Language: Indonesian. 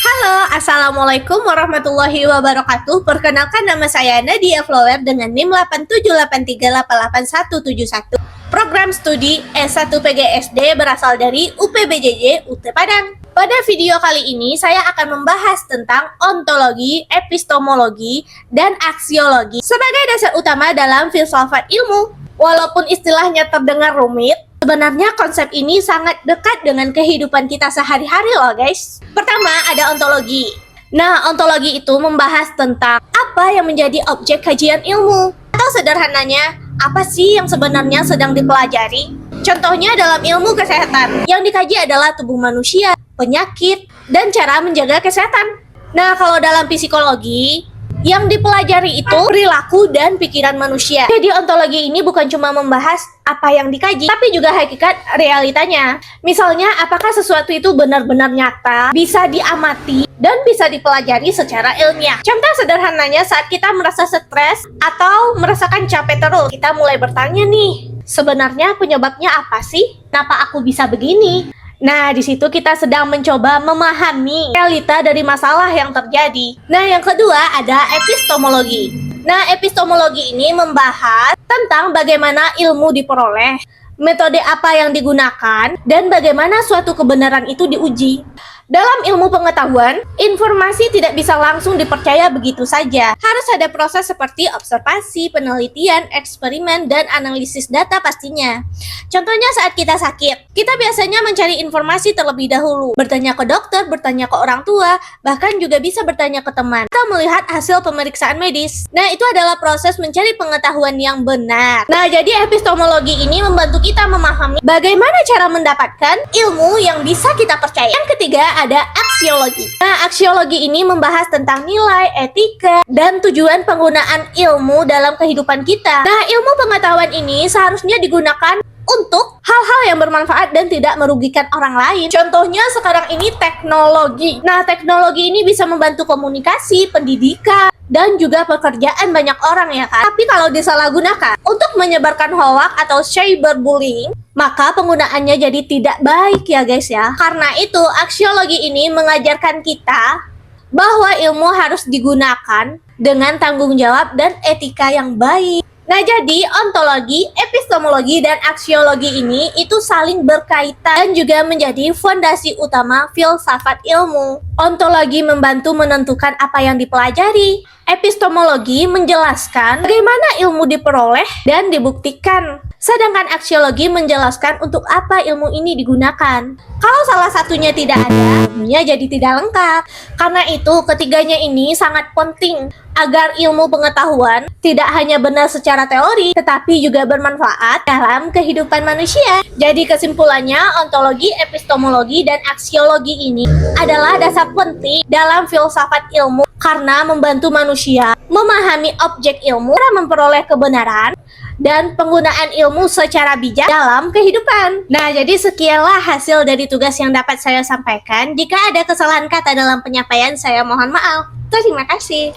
Halo, Assalamualaikum warahmatullahi wabarakatuh. Perkenalkan nama saya Nadia Flower dengan NIM 8783888171. Program studi S1 PGSD berasal dari UPBJJ UT Padang. Pada video kali ini saya akan membahas tentang ontologi, epistemologi, dan aksiologi sebagai dasar utama dalam filsafat ilmu. Walaupun istilahnya terdengar rumit, sebenarnya konsep ini sangat dekat dengan kehidupan kita sehari-hari loh guys. Pertama ada ontologi. Nah, ontologi itu membahas tentang apa yang menjadi objek kajian ilmu. Atau sederhananya, apa sih yang sebenarnya sedang dipelajari? Contohnya dalam ilmu kesehatan, yang dikaji adalah tubuh manusia, penyakit, dan cara menjaga kesehatan. Nah, kalau dalam psikologi, yang dipelajari itu perilaku dan pikiran manusia. Jadi ontologi ini bukan cuma membahas apa yang dikaji, tapi juga hakikat realitanya. Misalnya, apakah sesuatu itu benar-benar nyata, bisa diamati, dan bisa dipelajari secara ilmiah. Contoh sederhananya saat kita merasa stres atau merasakan capek terus, kita mulai bertanya nih, sebenarnya penyebabnya apa sih? Kenapa aku bisa begini? Nah, di situ kita sedang mencoba memahami realita dari masalah yang terjadi. Nah, yang kedua ada epistemologi. Nah, epistemologi ini membahas tentang bagaimana ilmu diperoleh, metode apa yang digunakan, dan bagaimana suatu kebenaran itu diuji. Dalam ilmu pengetahuan, informasi tidak bisa langsung dipercaya begitu saja. Harus ada proses seperti observasi, penelitian, eksperimen, dan analisis data pastinya. Contohnya saat kita sakit, kita biasanya mencari informasi terlebih dahulu. Bertanya ke dokter, bertanya ke orang tua, bahkan juga bisa bertanya ke teman. Atau melihat hasil pemeriksaan medis. Nah, itu adalah proses mencari pengetahuan yang benar. Nah, jadi epistemologi ini membantu kita memahami bagaimana cara mendapatkan ilmu yang bisa kita percaya. Yang ketiga, ada aksiologi. Nah, aksiologi ini membahas tentang nilai, etika, dan tujuan penggunaan ilmu dalam kehidupan kita. Nah, ilmu pengetahuan ini seharusnya digunakan untuk hal-hal yang bermanfaat dan tidak merugikan orang lain. Contohnya sekarang ini teknologi. Nah, teknologi ini bisa membantu komunikasi, pendidikan, dan juga pekerjaan banyak orang ya kan. Tapi kalau disalahgunakan untuk menyebarkan hoax atau cyberbullying, maka penggunaannya jadi tidak baik ya guys ya. Karena itu aksiologi ini mengajarkan kita bahwa ilmu harus digunakan dengan tanggung jawab dan etika yang baik. Nah, jadi ontologi, epistemologi, dan aksiologi ini itu saling berkaitan dan juga menjadi fondasi utama filsafat ilmu. Ontologi membantu menentukan apa yang dipelajari. Epistemologi menjelaskan bagaimana ilmu diperoleh dan dibuktikan. Sedangkan aksiologi menjelaskan untuk apa ilmu ini digunakan. Kalau salah satunya tidak ada, ilmunya jadi tidak lengkap. Karena itu, ketiganya ini sangat penting agar ilmu pengetahuan tidak hanya benar secara teori, tetapi juga bermanfaat dalam kehidupan manusia. Jadi kesimpulannya, ontologi, epistemologi, dan aksiologi ini adalah dasar penting dalam filsafat ilmu karena membantu manusia memahami objek ilmu, cara memperoleh kebenaran, dan penggunaan ilmu secara bijak dalam kehidupan. Nah, jadi sekianlah hasil dari tugas yang dapat saya sampaikan. Jika ada kesalahan kata dalam penyampaian, saya mohon maaf. Terima kasih.